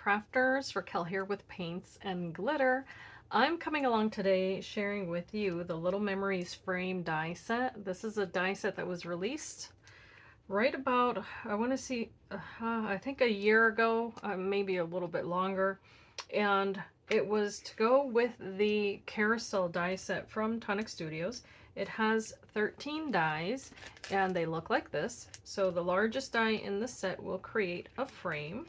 crafters, Raquel here with Paints and Glitter. I'm coming along today sharing with you the Little Memories frame die set. This is a die set that was released right about, I want to see, I think a year ago, maybe a little bit longer. And it was to go with the carousel die set from Tonic Studios. It has 13 dies and they look like this. So the largest die in the set will create a frame,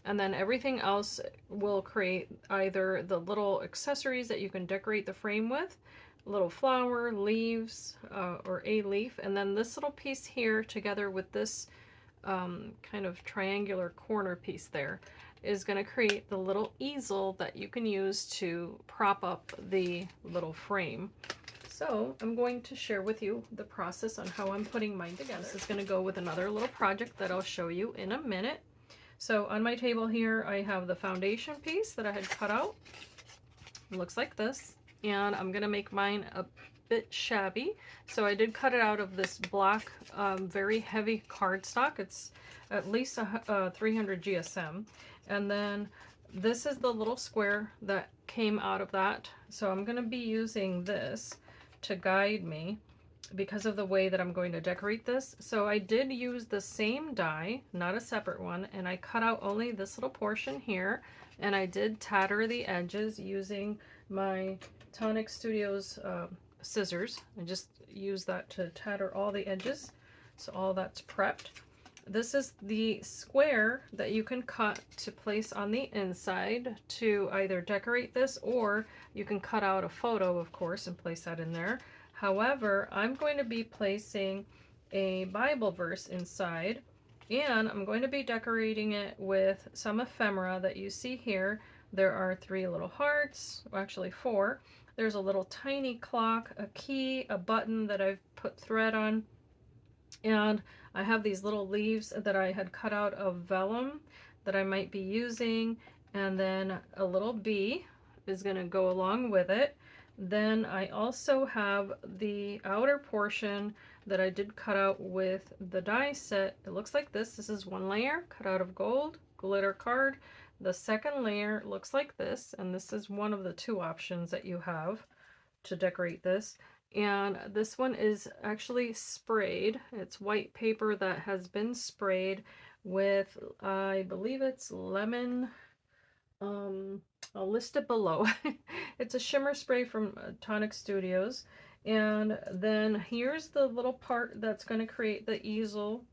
and then everything else will create either the little accessories that you can decorate the frame with, little flower, leaves, or a leaf, and then this little piece here together with this kind of triangular corner piece there is going to create the little easel that you can use to prop up the little frame. So I'm going to share with you the process on how I'm putting mine together. This is going to go with another little project that I'll show you in a minute. So on my table here, I have the foundation piece that I had cut out. It looks like this. And I'm going to make mine a bit shabby. So I did cut it out of this black, very heavy cardstock. It's at least 300 GSM. And then this is the little square that came out of that. So I'm going to be using this to guide me because of the way that I'm going to decorate this. So I did use the same die, not a separate one, and I cut out only this little portion here, and I did tatter the edges using my Tonic Studios scissors. I just used that to tatter all the edges, so all that's prepped. This is the square that you can cut to place on the inside to either decorate this, or you can cut out a photo, of course, and place that in there. However, I'm going to be placing a Bible verse inside, and I'm going to be decorating it with some ephemera that you see here. There are 3 little hearts, well, actually 4. There's a little tiny clock, a key, a button that I've put thread on, and I have these little leaves that I had cut out of vellum that I might be using, and then a little bee is going to go along with it. Then I also have the outer portion that I did cut out with the die set. It looks like this. This is one layer cut out of gold glitter card. The second layer looks like this, and this is one of the 2 options that you have to decorate this. And this one is actually sprayed. It's white paper that has been sprayed with, I believe it's lemon. I'll list it below. It's a shimmer spray from Tonic Studios. And then here's the little part that's going to create the easel.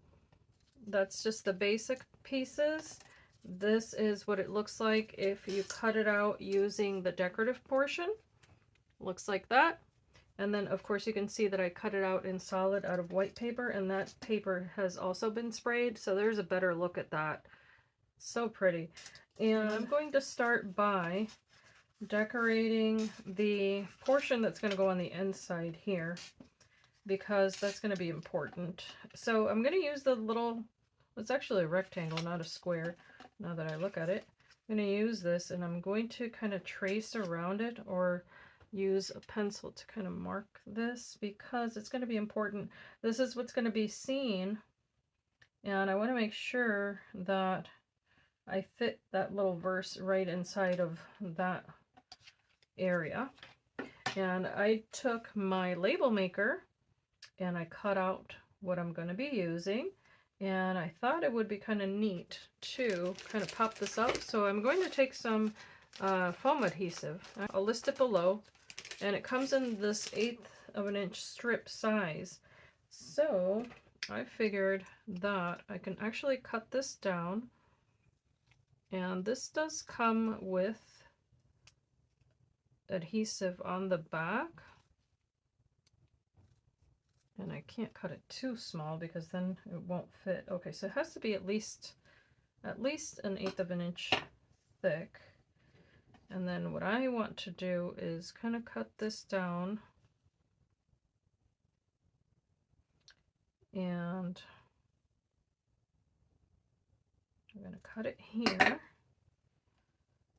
That's just the basic pieces. This is what it looks like if you cut it out using the decorative portion. Looks like that. And then of course you can see that I cut it out in solid out of white paper, and that paper has also been sprayed, so there's a better look at that. So pretty. And I'm going to start by decorating the portion that's going to go on the inside here, because that's going to be important. So I'm going to use the little, it's actually a rectangle, not a square, now that I look at it. I'm going to use this, and I'm going to kind of trace around it, or use a pencil to kind of mark this, because it's going to be important. This is what's going to be seen, and I want to make sure that I fit that little verse right inside of that area. And I took my label maker and I cut out what I'm going to be using, and I thought it would be kind of neat to kind of pop this up. So I'm going to take some foam adhesive. I'll list it below, and it comes in this 1/8 of an inch strip size. So I figured that I can actually cut this down, and this does come with adhesive on the back, and I can't cut it too small because then it won't fit. Okay, so it has to be at least 1/8 of an inch thick. And then what I want to do is kind of cut this down, and I'm going to cut it here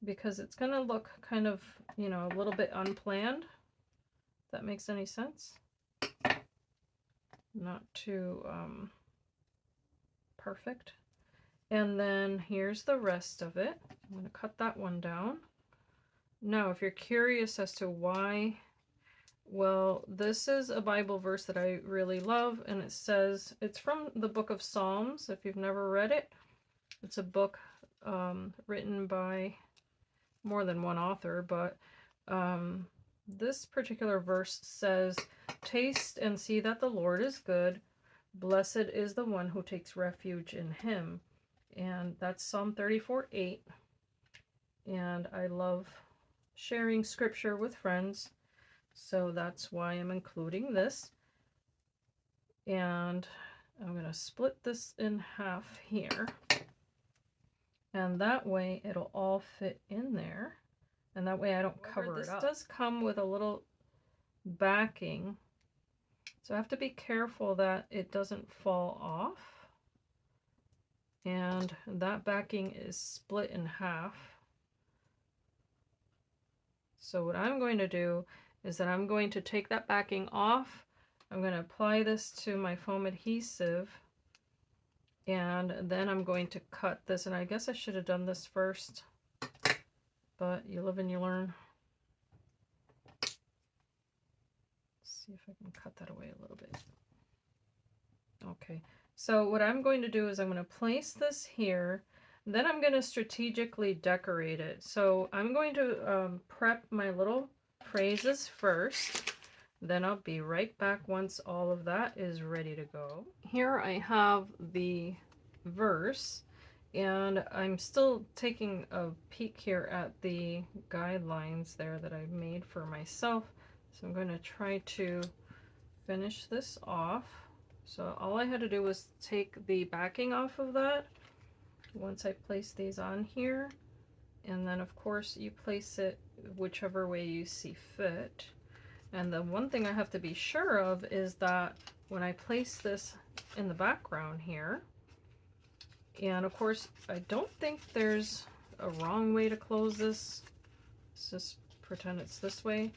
because it's going to look kind of, you know, a little bit unplanned, if that makes any sense. Not too perfect. And then here's the rest of it. I'm going to cut that one down. Now, if you're curious as to why, well, this is a Bible verse that I really love, and it says, it's from the book of Psalms, if you've never read it. It's a book written by more than one author, but this particular verse says, "Taste and see that the Lord is good. Blessed is the one who takes refuge in him." And that's Psalm 34:8. And I love sharing scripture with friends, so that's why I'm including this. And I'm going to split this in half here, and that way it'll all fit in there, and that way I don't cover it up. This does come with a little backing, so I have to be careful that it doesn't fall off. And that backing is split in half. So what I'm going to do is that I'm going to take that backing off. I'm going to apply this to my foam adhesive, and then I'm going to cut this. And I guess I should have done this first, but you live and you learn. Let's see if I can cut that away a little bit. Okay, so what I'm going to do is I'm going to place this here, then I'm going to strategically decorate it. So I'm going to prep my little phrases first, then I'll be right back once all of that is ready to go. Here I have the verse, and I'm still taking a peek here at the guidelines there that I've made for myself. So I'm going to try to finish this off. So all I had to do was take the backing off of that once I place these on here, and then of course you place it whichever way you see fit. And the one thing I have to be sure of is that when I place this in the background here, and of course I don't think there's a wrong way to close this, let's just pretend it's this way,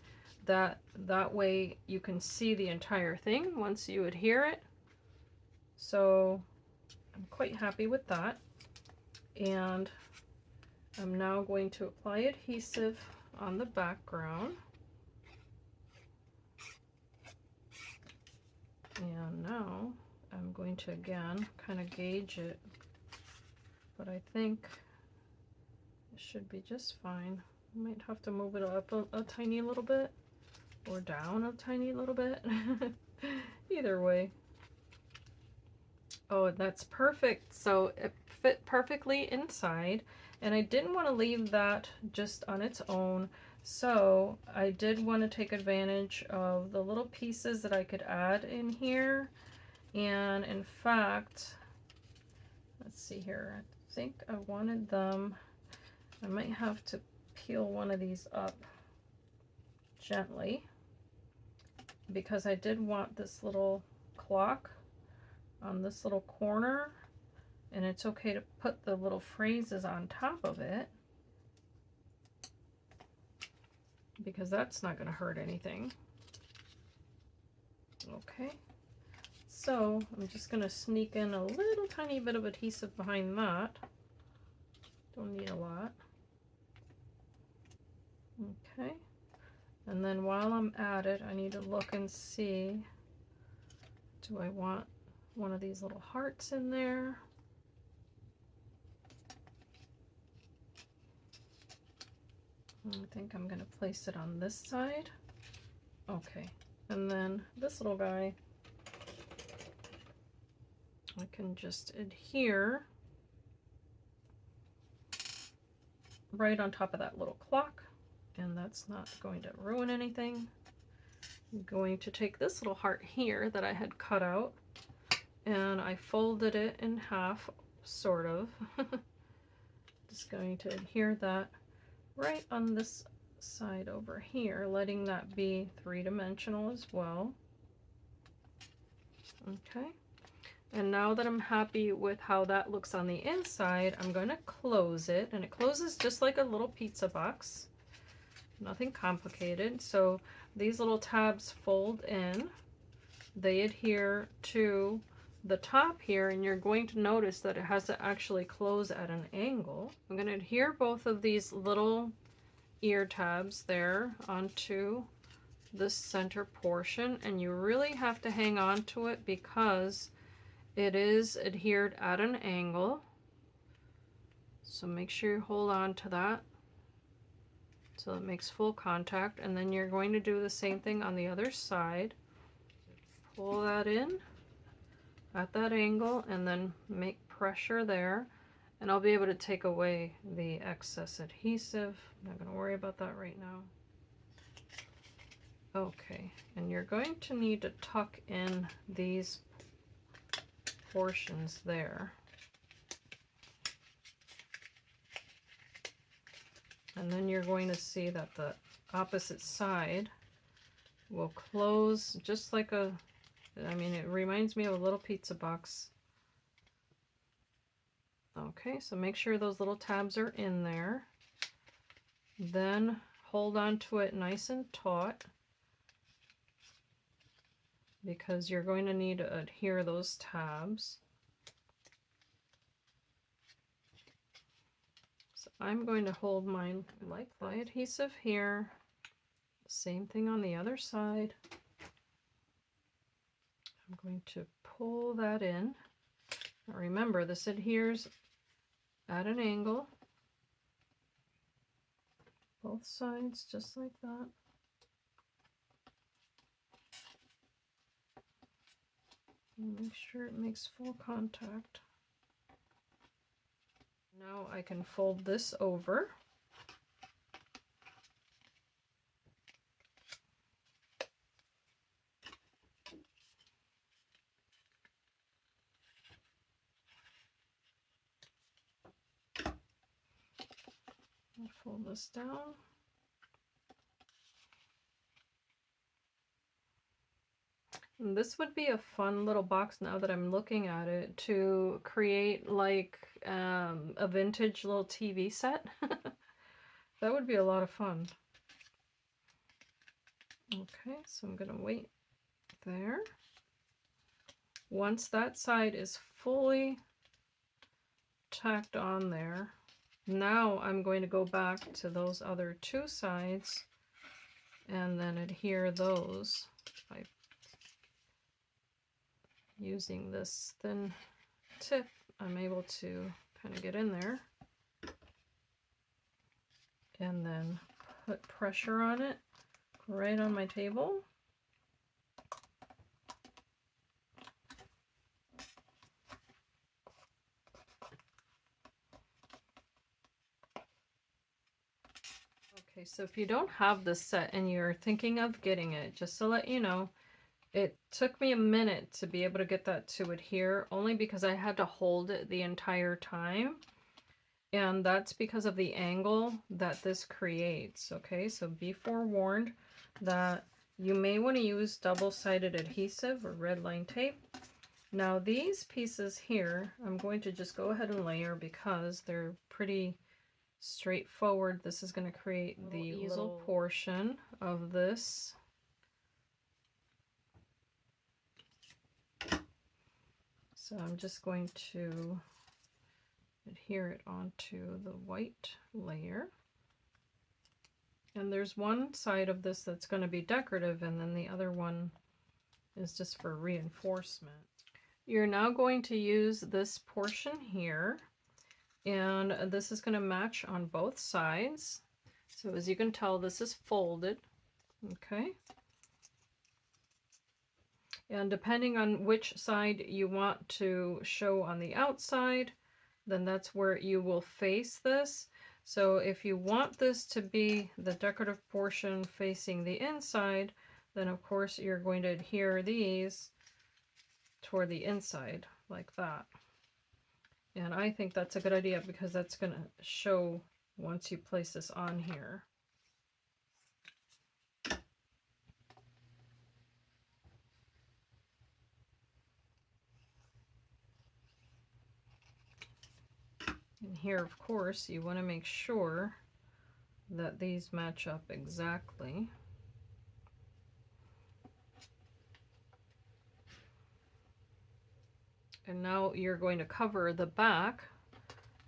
that way you can see the entire thing once you adhere it. So I'm quite happy with that. And I'm now going to apply adhesive on the background. And now I'm going to again kind of gauge it, but I think it should be just fine. I might have to move it up a tiny little bit or down a tiny little bit. Either way. Oh, that's perfect. So it fit perfectly inside, and I didn't want to leave that just on its own. So I did want to take advantage of the little pieces that I could add in here. And in fact, let's see here, I think I wanted them, I might have to peel one of these up gently, because I did want this little clock on this little corner, and it's okay to put the little phrases on top of it, because that's not going to hurt anything. Okay, so I'm just going to sneak in a little tiny bit of adhesive behind that. Don't need a lot. Okay, and then while I'm at it, I need to look and see, do I want one of these little hearts in there? I think I'm going to place it on this side. Okay, and then this little guy, I can just adhere right on top of that little clock, and that's not going to ruin anything. I'm going to take this little heart here that I had cut out, and I folded it in half, sort of. Just going to adhere that right on this side over here, letting that be three-dimensional as well. Okay, and now that I'm happy with how that looks on the inside, I'm going to close it, and it closes just like a little pizza box. Nothing complicated. So these little tabs fold in. They adhere to the top here, and you're going to notice that it has to actually close at an angle. I'm going to adhere both of these little ear tabs there onto this center portion, and you really have to hang on to it because it is adhered at an angle. So make sure you hold on to that so it makes full contact, and then you're going to do the same thing on the other side. Pull that in at that angle and then make pressure there, and I'll be able to take away the excess adhesive. I'm not going to worry about that right now. Okay, and you're going to need to tuck in these portions there. And then you're going to see that the opposite side will close just like a, I mean, it reminds me of a little pizza box. Okay, so make sure those little tabs are in there. Then hold on to it nice and taut, because you're going to need to adhere those tabs. So I'm going to hold mine like the adhesive here. Same thing on the other side. I'm going to pull that in. Now remember, this adheres at an angle. Both sides, just like that. And make sure it makes full contact. Now I can fold this over. I'll fold this down. And this would be a fun little box, now that I'm looking at it, to create like a vintage little TV set. That would be a lot of fun. Okay, so I'm going to wait there. Once that side is fully tacked on there, now I'm going to go back to those other two sides and then adhere those by using this thin tip. I'm able to kind of get in there and then put pressure on it right on my table. Okay, so if you don't have this set and you're thinking of getting it, just to let you know, it took me a minute to be able to get that to adhere, only because I had to hold it the entire time. And that's because of the angle that this creates. Okay, so be forewarned that you may want to use double-sided adhesive or red line tape. Now these pieces here, I'm going to just go ahead and layer because they're pretty straightforward. This is going to create the easel portion of this. So I'm just going to adhere it onto the white layer. And there's one side of this that's going to be decorative, and then the other one is just for reinforcement. You're now going to use this portion here, and this is going to match on both sides. So as you can tell, this is folded. Okay. And depending on which side you want to show on the outside, then that's where you will face this. So if you want this to be the decorative portion facing the inside, then of course you're going to adhere these toward the inside like that. And I think that's a good idea because that's going to show once you place this on here. And here, of course, you want to make sure that these match up exactly. And now you're going to cover the back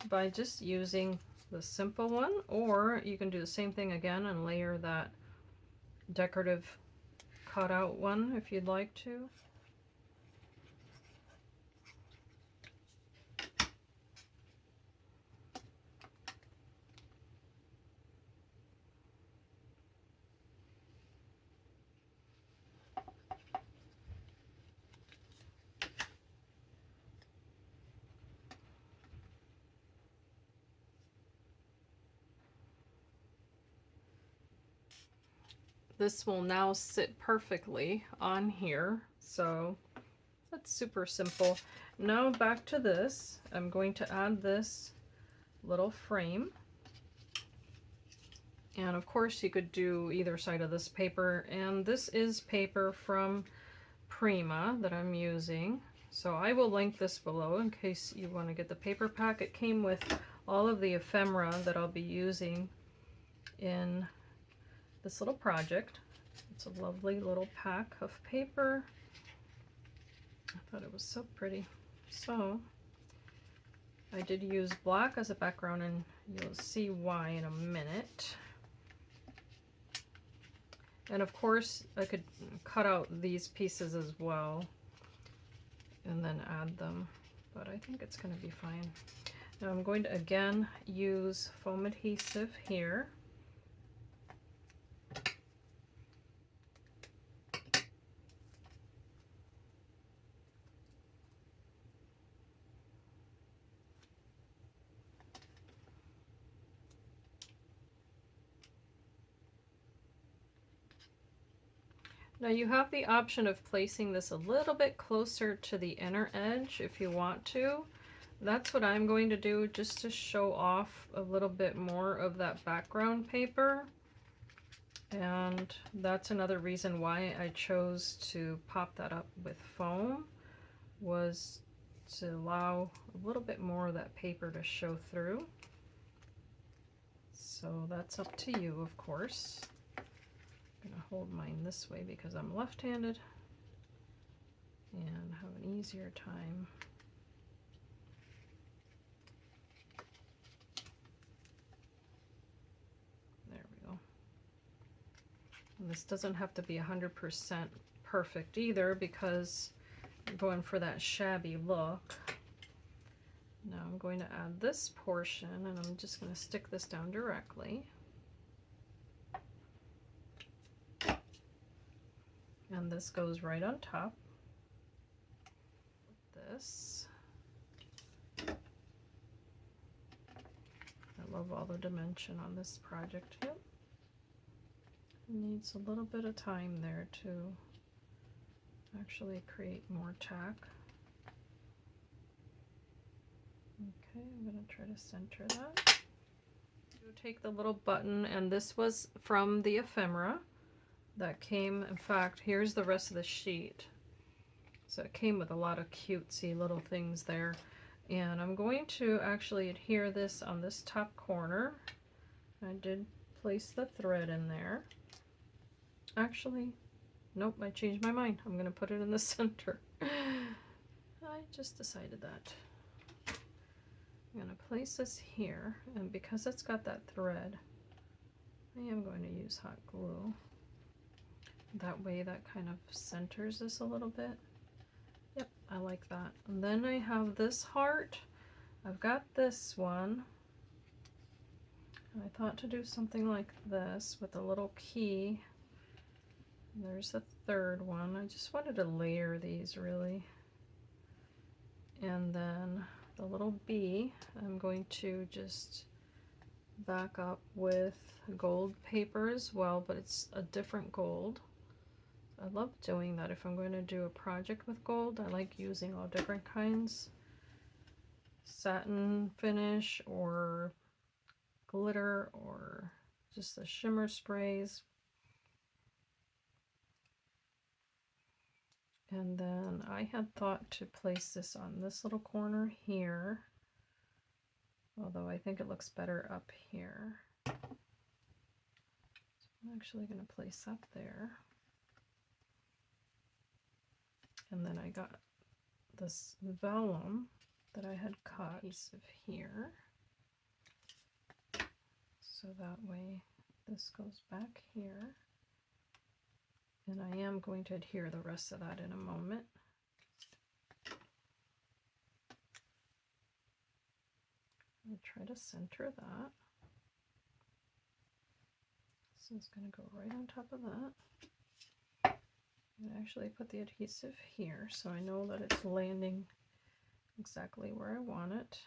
by just using the simple one, or you can do the same thing again and layer that decorative cutout one if you'd like to. This will now sit perfectly on here, so that's super simple. Now back to this. I'm going to add this little frame. And of course you could do either side of this paper, and this is paper from Prima that I'm using. So I will link this below in case you want to get the paper pack. It came with all of the ephemera that I'll be using in this little project. It's a lovely little pack of paper. I thought it was so pretty. So I did use black as a background, and you'll see why in a minute. And of course I could cut out these pieces as well and then add them, but I think it's going to be fine. Now I'm going to again use foam adhesive here. Now you have the option of placing this a little bit closer to the inner edge if you want to. That's what I'm going to do, just to show off a little bit more of that background paper. And that's another reason why I chose to pop that up with foam, was to allow a little bit more of that paper to show through. So that's up to you, of course. I'm going to hold mine this way because I'm left-handed and have an easier time. There we go. And this doesn't have to be 100% perfect either, because I'm going for that shabby look. Now I'm going to add this portion, and I'm just going to stick this down directly. And this goes right on top. This. I love all the dimension on this project too. It needs a little bit of time there to actually create more tack. Okay, I'm going to try to center that. You take the little button, and this was from the ephemera that came. In fact, here's the rest of the sheet. So it came with a lot of cutesy little things there. And I'm going to actually adhere this on this top corner. I did place the thread in there. Actually, nope, I changed my mind. I'm going to put it in the center. I just decided that. I'm going to place this here, and because it's got that thread, I am going to use hot glue. That way that kind of centers this a little bit. Yep, I like that. And then I have this heart. I've got this one. I thought to do something like this with a little key. And there's the third one. I just wanted to layer these really. And then the little bee, I'm going to just back up with gold paper as well, but it's a different gold. I love doing that. If I'm going to do a project with gold, I like using all different kinds. Satin finish, or glitter, or just the shimmer sprays. And then I had thought to place this on this little corner here, although I think it looks better up here. So I'm actually going to place that there. And then I got this vellum that I had cut adhesive here. So that way this goes back here. And I am going to adhere the rest of that in a moment. I'll try to center that. This is going to go right on top of that. I actually put the adhesive here so I know that it's landing exactly where I want it.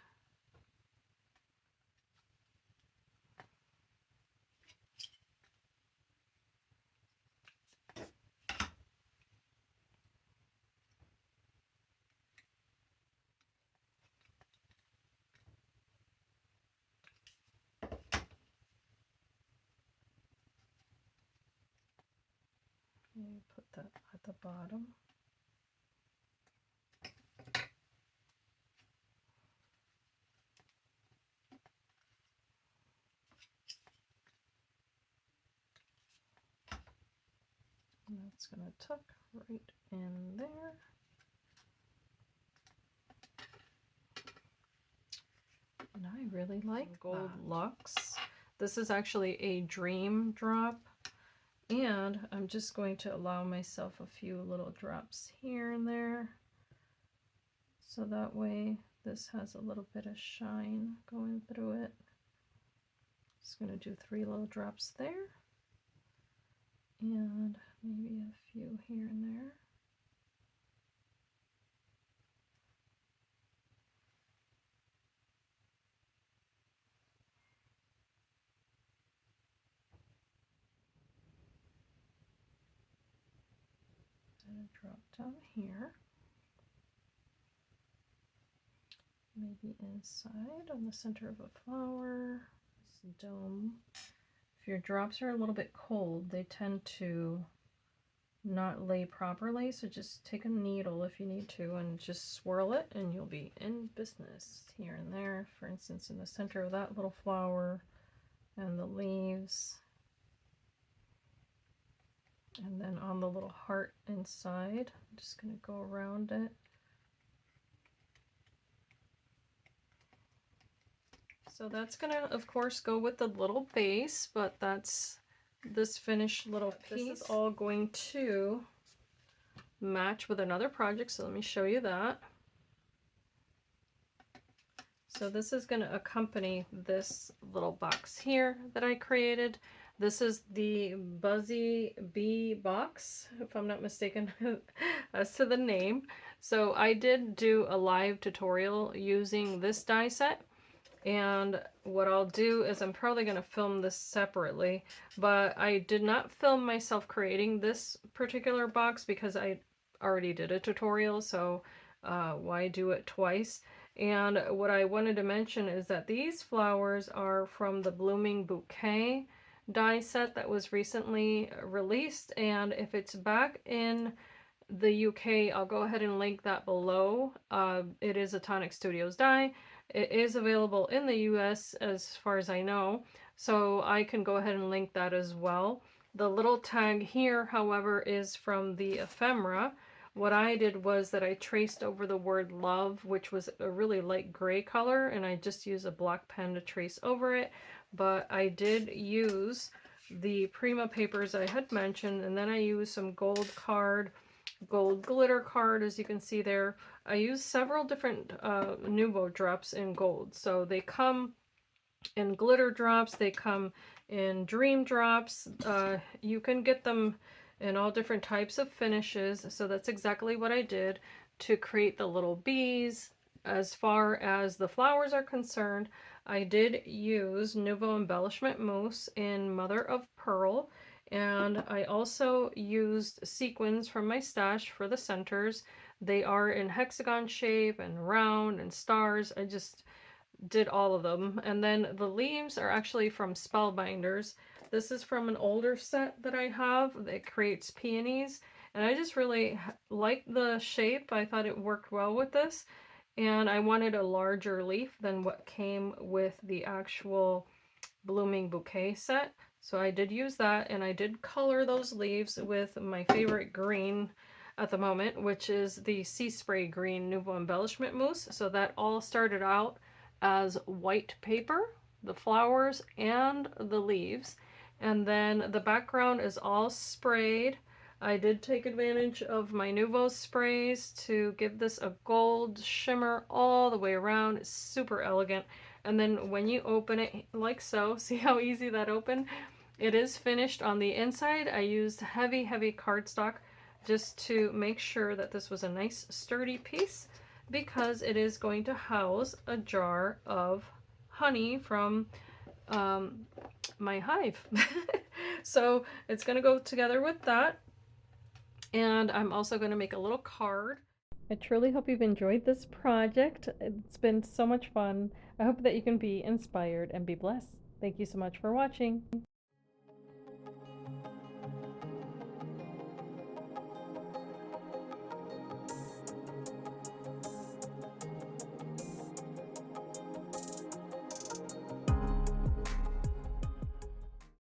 And put that at the bottom. And that's going to tuck right in there. And I really like Gold Luxe. This is actually a dream drop. And I'm just going to allow myself a few little drops here and there. So that way this has a little bit of shine going through it. Just going to do 3 little drops there. And maybe a few here and there. And a drop down here. Maybe inside on the center of a flower, this dome. If your drops are a little bit cold, they tend to not lay properly, so just take a needle if you need to and just swirl it and you'll be in business. Here and there, for instance, in the center of that little flower and the leaves. And then on the little heart inside, I'm just going to go around it. So that's going to, of course, go with the little base, but that's this finished little piece. This is all going to match with another project, so let me show you that. So this is going to accompany this little box here that I created. This is the Buzzy Bee box, if I'm not mistaken as to the name. So I did do a live tutorial using this die set. And what I'll do is I'm probably going to film this separately, but I did not film myself creating this particular box because I already did a tutorial, so why do it twice? And what I wanted to mention is that these flowers are from the Blooming Bouquet die set that was recently released, and if it's back in the UK, I'll go ahead and link that below. It is a Tonic Studios die. It is available in the US as far as I know, so I can go ahead and link that as well. The little tag here, however, is from the ephemera. What I did was that I traced over the word love, which was a really light gray color, and I just used a black pen to trace over it. But I did use the Prima papers I had mentioned, and then I used some gold glitter card, as you can see there. I use several different Nuvo drops in gold. So they come in glitter drops, they come in dream drops. You can get them in all different types of finishes. So that's exactly what I did to create the little bees. As far as the flowers are concerned, I did use Nuvo embellishment mousse in Mother of Pearl. And I also used sequins from my stash for the centers. They are in hexagon shape and round and stars. I just did all of them. And then the leaves are actually from Spellbinders. This is from an older set that I have that creates peonies. And I just really liked the shape. I thought it worked well with this. And I wanted a larger leaf than what came with the actual Blooming Bouquet set. So I did use that, and I did color those leaves with my favorite green. at the moment, which is the Sea Spray Green Nuvo Embellishment Mousse. So that all started out as white paper, the flowers and the leaves. And then the background is all sprayed. I did take advantage of my Nuvo sprays to give this a gold shimmer all the way around. It's super elegant. And then when you open it like so, see how easy that opened? It is finished on the inside. I used heavy cardstock just to make sure that this was a nice sturdy piece, because it is going to house a jar of honey from my hive. So it's going to go together with that. And I'm also going to make a little card. I truly hope you've enjoyed this project. It's been so much fun. I hope that you can be inspired and be blessed. Thank you so much for watching.